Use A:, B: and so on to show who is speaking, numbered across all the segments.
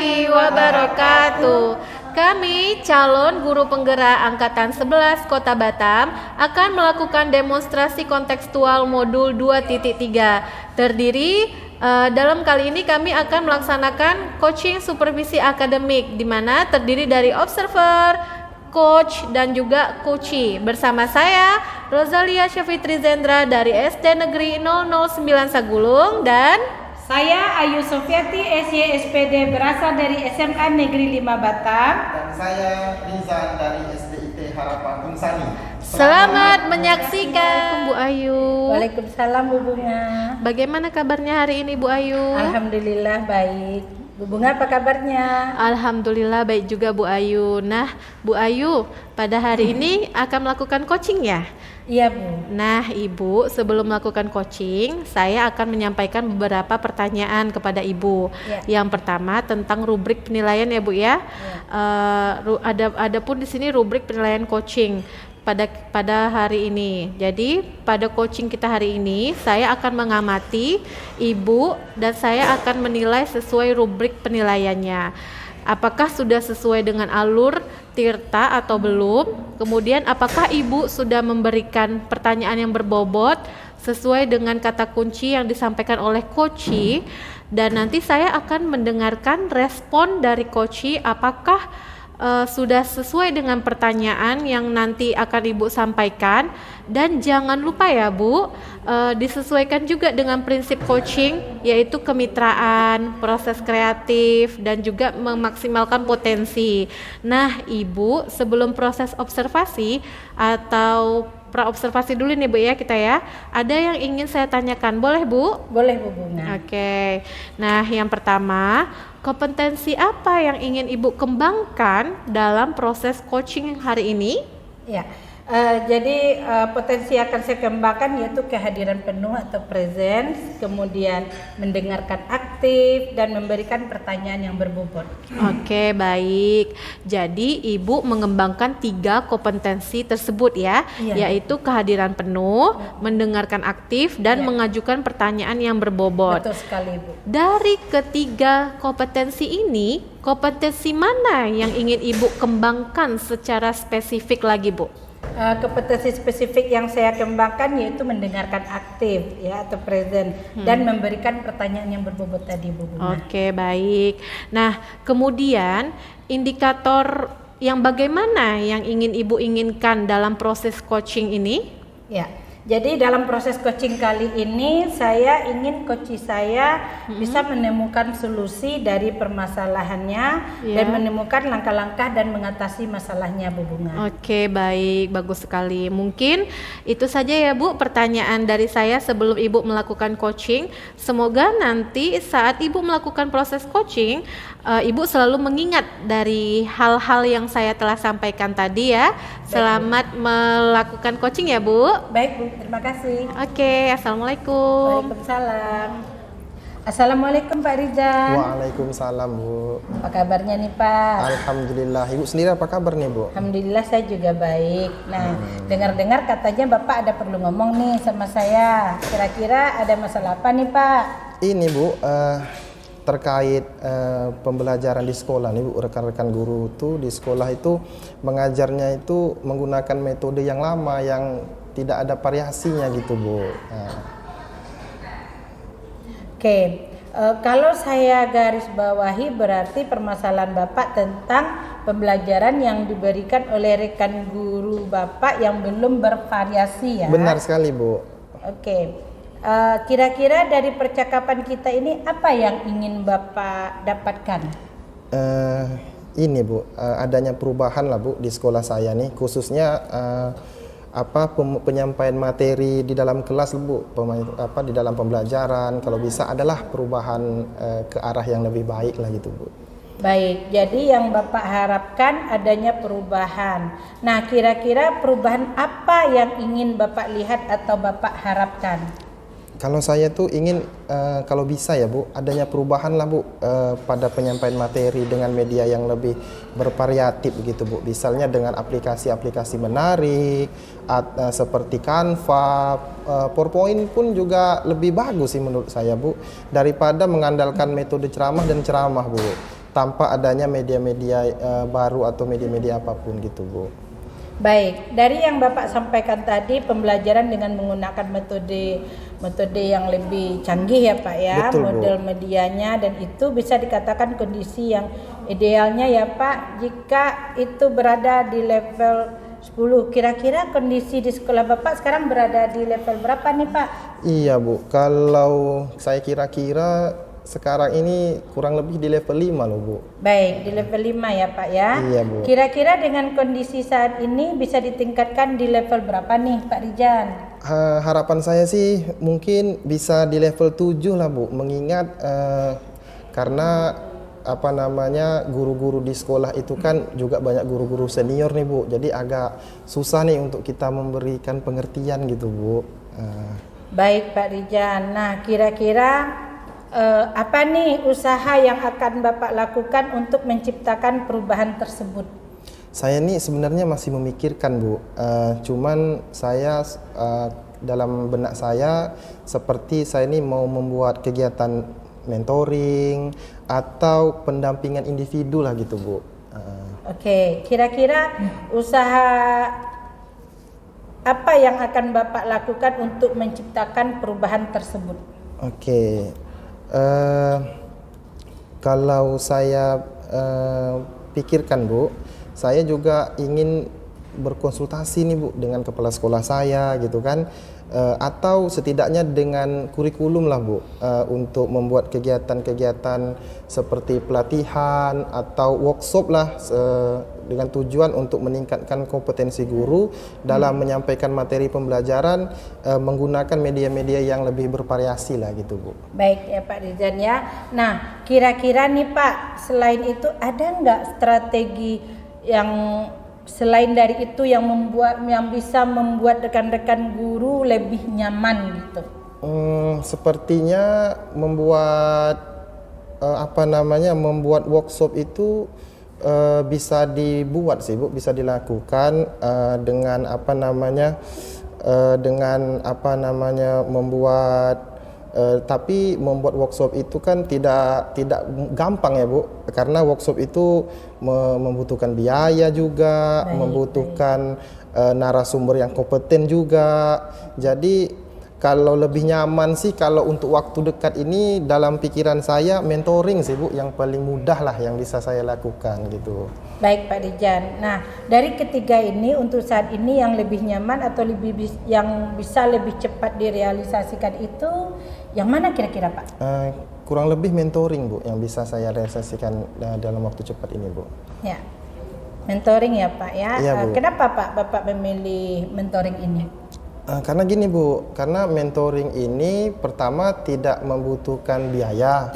A: warahmatullahi wabarakatuh. Kami calon guru penggerak Angkatan 11 Kota Batam akan melakukan demonstrasi kontekstual modul 2.3. Dalam kali ini kami akan melaksanakan coaching supervisi akademik, di mana terdiri dari observer, coach, dan juga coachee. Bersama saya Rosalia Syafitri Zendra dari SD Negeri 009 Sagulung, dan
B: saya Ayu Sofiati SYSPD berasal dari SMA Negeri 5 Batam.
C: Dan saya Rizal dari SDIT Harapan Unsani.
A: Selamat menyaksikan Bu Ayu.
B: Waalaikumsalam Bu Bunga.
A: Bagaimana kabarnya hari ini Bu Ayu?
B: Alhamdulillah baik. Bu Bunga apa kabarnya?
A: Alhamdulillah baik juga Bu Ayu. Nah Bu Ayu, pada hari ini akan melakukan coaching ya?
B: Iya Bu.
A: Nah Ibu, sebelum melakukan coaching, saya akan menyampaikan beberapa pertanyaan kepada Ibu.
B: Ya.
A: Yang pertama tentang rubrik penilaian ya Bu ya. Ada pun di sini rubrik penilaian coaching pada hari ini. Jadi pada coaching kita hari ini, saya akan mengamati Ibu dan saya akan menilai sesuai rubrik penilaiannya. Apakah sudah sesuai dengan alur Tirta atau belum? Kemudian apakah Ibu sudah memberikan pertanyaan yang berbobot sesuai dengan kata kunci yang disampaikan oleh coachee? Dan nanti saya akan mendengarkan respon dari coachee apakah sudah sesuai dengan pertanyaan yang nanti akan Ibu sampaikan. Dan jangan lupa ya Bu, disesuaikan juga dengan prinsip coaching, yaitu kemitraan, proses kreatif, dan juga memaksimalkan potensi. Nah Ibu, sebelum proses observasi atau pra-observasi dulu nih Bu ya kita ya, ada yang ingin saya tanyakan, boleh Bu?
B: Boleh Bu Bunga.
A: Oke. Nah yang pertama, kompetensi apa yang ingin Ibu kembangkan dalam proses coaching hari ini?
B: Ya. Jadi potensi akan saya kembangkan yaitu kehadiran penuh atau presence, kemudian mendengarkan aktif dan memberikan pertanyaan yang berbobot.
A: Oke, baik. Jadi Ibu mengembangkan 3 kompetensi tersebut ya, yaitu kehadiran penuh, mendengarkan aktif, dan mengajukan pertanyaan yang berbobot.
B: Betul sekali Bu.
A: Dari ketiga kompetensi ini, kompetensi mana yang ingin Ibu kembangkan secara spesifik lagi Bu?
B: Kompetensi spesifik yang saya kembangkan yaitu mendengarkan aktif ya atau present dan memberikan pertanyaan yang berbobot tadi Bu Bunga.
A: Oke, baik. Nah, kemudian indikator yang bagaimana yang ingin Ibu inginkan dalam proses coaching ini?
B: Ya. Jadi dalam proses coaching kali ini saya ingin coachee saya bisa menemukan solusi dari permasalahannya dan menemukan langkah-langkah dan mengatasi masalahnya Bu Bunga.
A: Oke, baik, bagus sekali. Mungkin itu saja ya Bu pertanyaan dari saya sebelum Ibu melakukan coaching. Semoga nanti saat Ibu melakukan proses coaching, Ibu selalu mengingat dari hal-hal yang saya telah sampaikan tadi ya. Selamat melakukan coaching ya Bu.
B: Baik Bu, terima kasih.
A: Oke, Assalamualaikum.
B: Waalaikumsalam. Assalamualaikum Pak Rizal.
C: Waalaikumsalam Bu.
B: Apa kabarnya nih Pak?
C: Alhamdulillah. Ibu sendiri apa kabar nih Bu?
B: Alhamdulillah saya juga baik. Nah, dengar-dengar katanya Bapak ada perlu ngomong nih sama saya. Kira-kira ada masalah apa nih Pak?
C: Ini Bu, terkait pembelajaran di sekolah nih Bu, rekan-rekan guru tuh di sekolah itu mengajarnya itu menggunakan metode yang lama yang tidak ada variasinya gitu Bu.
B: Oke, kalau saya garis bawahi berarti permasalahan Bapak tentang pembelajaran yang diberikan oleh rekan guru Bapak yang belum bervariasi ya?
C: Benar sekali Bu.
B: Oke, kira-kira dari percakapan kita ini apa yang ingin Bapak dapatkan?
C: Ini Bu, adanya perubahan lah Bu di sekolah saya nih, khususnya penyampaian materi di dalam kelas Bu, di dalam pembelajaran, kalau bisa adalah perubahan ke arah yang lebih baik lah gitu Bu.
B: Baik, jadi yang Bapak harapkan adanya perubahan. Nah, kira-kira perubahan apa yang ingin Bapak lihat atau Bapak harapkan?
C: Kalau saya tuh ingin kalau bisa ya Bu, adanya perubahan lah Bu pada penyampaian materi dengan media yang lebih bervariatif gitu Bu. Misalnya dengan aplikasi-aplikasi menarik seperti Canva, PowerPoint pun juga lebih bagus sih menurut saya Bu, daripada mengandalkan metode ceramah dan ceramah Bu. tanpa adanya media-media baru atau media-media apapun gitu Bu.
B: Baik, dari yang Bapak sampaikan tadi, pembelajaran dengan menggunakan metode yang lebih canggih ya Pak ya,
C: Betul,
B: model
C: Bu.
B: medianya, dan itu bisa dikatakan kondisi yang idealnya ya Pak, jika itu berada di level 10. Kira-kira kondisi di sekolah Bapak sekarang berada di level berapa nih Pak?
C: Iya Bu, kalau saya kira-kira sekarang ini kurang lebih di level 5 loh Bu.
B: Baik, di level 5 ya Pak ya.
C: Iya, Bu.
B: Kira-kira dengan kondisi saat ini bisa ditingkatkan di level berapa nih Pak Rijan?
C: Harapan saya sih mungkin bisa di level 7 lah Bu, mengingat karena apa namanya guru-guru di sekolah itu kan juga banyak guru-guru senior nih Bu, jadi agak susah nih untuk kita memberikan pengertian gitu Bu.
B: Baik Pak Rijan, nah kira-kira apa nih usaha yang akan Bapak lakukan untuk menciptakan perubahan tersebut?
C: Saya nih sebenarnya masih memikirkan Bu, cuman saya dalam benak saya seperti saya ini mau membuat kegiatan mentoring atau pendampingan individu lah gitu Bu.
B: Oke, kira-kira usaha apa yang akan Bapak lakukan untuk menciptakan perubahan tersebut?
C: Oke, kalau saya pikirkan Bu, saya juga ingin berkonsultasi nih Bu dengan kepala sekolah saya gitu kan, atau setidaknya dengan kurikulum lah Bu, untuk membuat kegiatan-kegiatan seperti pelatihan atau workshop lah, dengan tujuan untuk meningkatkan kompetensi guru dalam menyampaikan materi pembelajaran menggunakan media-media yang lebih bervariasi lah gitu Bu.
B: Baik ya Pak Rijan ya. Nah kira-kira nih Pak, selain itu ada nggak strategi yang selain dari itu yang bisa membuat rekan-rekan guru lebih nyaman gitu?
C: Sepertinya membuat membuat workshop itu bisa dibuat sih Bu, bisa dilakukan dengan membuat tapi membuat workshop itu kan tidak gampang ya Bu, karena workshop itu membutuhkan biaya juga, membutuhkan narasumber yang kompeten juga. Jadi kalau lebih nyaman sih kalau untuk waktu dekat ini dalam pikiran saya mentoring sih Bu, yang paling mudah lah yang bisa saya lakukan gitu.
B: Baik Pak Rijan. Nah dari ketiga ini untuk saat ini yang lebih nyaman atau yang bisa lebih cepat direalisasikan itu yang mana kira-kira Pak?
C: Kurang lebih mentoring Bu yang bisa saya realisasikan dalam waktu cepat ini Bu.
B: Ya, mentoring ya Pak ya.
C: Iya, Bu.
B: Kenapa Pak Bapak memilih mentoring ini?
C: Karena gini Bu, karena mentoring ini pertama tidak membutuhkan biaya.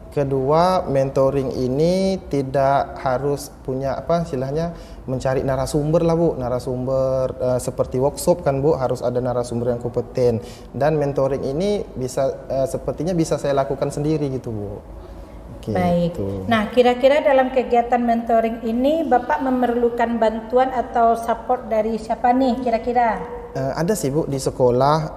C: Kedua, mentoring ini tidak harus punya mencari narasumber lah Bu, narasumber seperti workshop kan Bu, harus ada narasumber yang kompeten. Dan mentoring ini sepertinya bisa saya lakukan sendiri gitu Bu. Oke,
B: Baik.
C: gitu.
B: Nah, kira-kira dalam kegiatan mentoring ini Bapak memerlukan bantuan atau support dari siapa nih kira-kira?
C: Ada sih Bu di sekolah,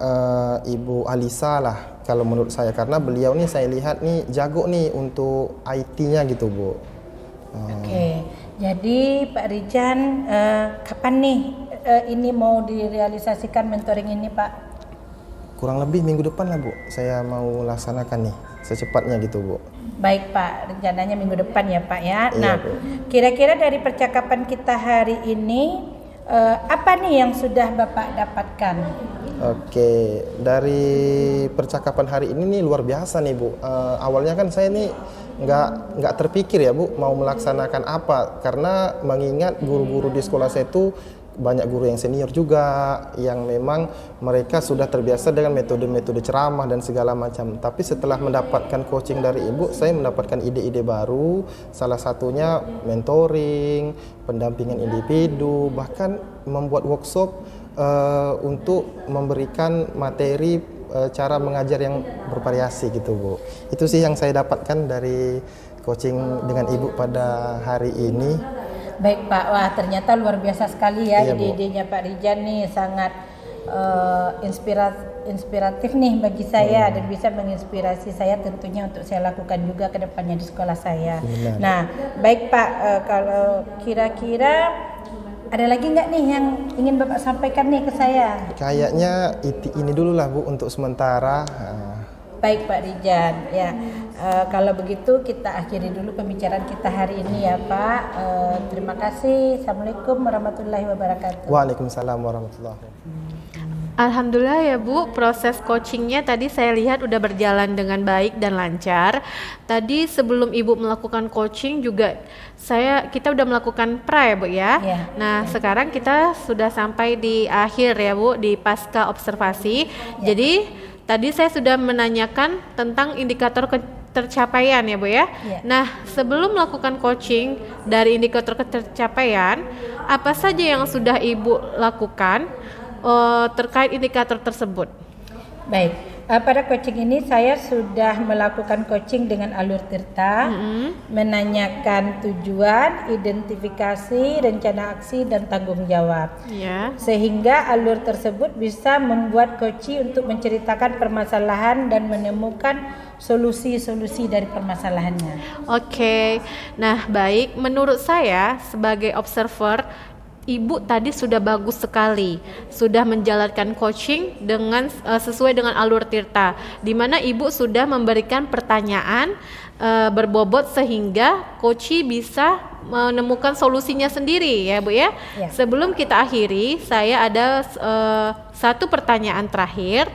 C: Ibu Alisa lah kalau menurut saya, karena beliau nih saya lihat nih jago nih untuk IT-nya gitu Bu.
B: Oke, jadi Pak Rijan kapan nih ini mau direalisasikan mentoring ini Pak?
C: Kurang lebih minggu depan lah Bu, saya mau laksanakan nih secepatnya gitu Bu.
B: Baik Pak, rencananya minggu depan ya Pak ya.
C: Iya,
B: Nah,
C: Bu.
B: kira-kira dari percakapan kita hari ini apa nih yang sudah Bapak dapatkan?
C: Oke, dari percakapan hari ini nih luar biasa nih Bu. Awalnya kan saya nih nggak terpikir ya Bu mau melaksanakan apa, karena mengingat guru-guru di sekolah saya itu banyak guru yang senior juga yang memang mereka sudah terbiasa dengan metode-metode ceramah dan segala macam. Tapi setelah mendapatkan coaching dari Ibu, saya mendapatkan ide-ide baru, salah satunya mentoring, pendampingan individu, bahkan membuat workshop untuk memberikan materi cara mengajar yang bervariasi gitu Bu. Itu sih yang saya dapatkan dari coaching dengan Ibu pada hari ini.
B: Baik Pak, wah ternyata luar biasa sekali ya
C: Iya, Bu.
B: ide-idenya Pak Rijan nih, sangat inspiratif nih bagi saya dan bisa menginspirasi saya tentunya untuk saya lakukan juga ke depannya di sekolah saya. Nah, baik Pak, kalau kira-kira ada lagi nggak nih yang ingin Bapak sampaikan nih ke saya?
C: Kayaknya ini dulu lah Bu untuk sementara.
B: Baik Pak Rijan, ya kalau begitu kita akhiri dulu pembicaraan kita hari ini ya Pak. Terima kasih. Assalamualaikum warahmatullahi wabarakatuh.
C: Waalaikumsalam warahmatullahi wabarakatuh.
A: Alhamdulillah ya Bu, proses coachingnya tadi saya lihat udah berjalan dengan baik dan lancar. Tadi sebelum Ibu melakukan coaching juga kita udah melakukan pra ya Bu ya. Nah sekarang kita sudah sampai di akhir ya Bu, di pasca observasi. Jadi tadi saya sudah menanyakan tentang indikator ketercapaian ya Bu ya. Nah sebelum melakukan coaching dari indikator ketercapaian, apa saja yang sudah Ibu lakukan terkait indikator tersebut?
B: Baik, pada coaching ini saya sudah melakukan coaching dengan alur tirta, menanyakan tujuan, identifikasi, rencana aksi dan tanggung jawab. Sehingga alur tersebut bisa membuat coach untuk menceritakan permasalahan dan menemukan solusi-solusi dari permasalahannya.
A: Oke. Nah, baik, menurut saya sebagai observer, Ibu tadi sudah bagus sekali, sudah menjalankan coaching dengan sesuai dengan alur tirta, di mana Ibu sudah memberikan pertanyaan berbobot sehingga coach bisa menemukan solusinya sendiri ya Bu ya. Sebelum kita akhiri, saya ada satu pertanyaan terakhir.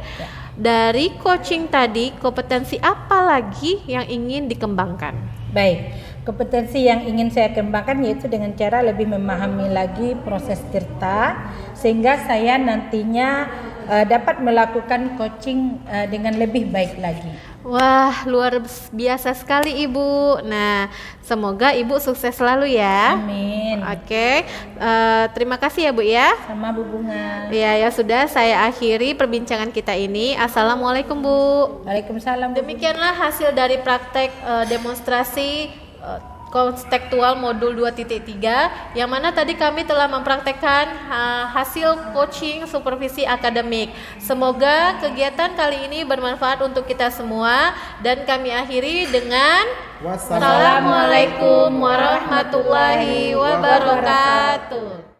A: Dari coaching tadi, kompetensi apa lagi yang ingin dikembangkan?
B: Baik, kompetensi yang ingin saya kembangkan yaitu dengan cara lebih memahami lagi proses tirta sehingga saya nantinya dapat melakukan coaching dengan lebih baik lagi.
A: Wah, luar biasa sekali Ibu. Nah, semoga Ibu sukses selalu ya.
B: Amin.
A: Oke, terima kasih ya Bu ya.
B: Sama Bu Bunga.
A: Ya sudah, saya akhiri perbincangan kita ini. Assalamualaikum Bu.
B: Waalaikumsalam.
A: Demikianlah hasil dari praktek demonstrasi kontekstual modul 2.3 yang mana tadi kami telah mempraktekkan hasil coaching supervisi akademik. Semoga kegiatan kali ini bermanfaat untuk kita semua dan kami akhiri dengan Wassalamualaikum warahmatullahi wabarakatuh.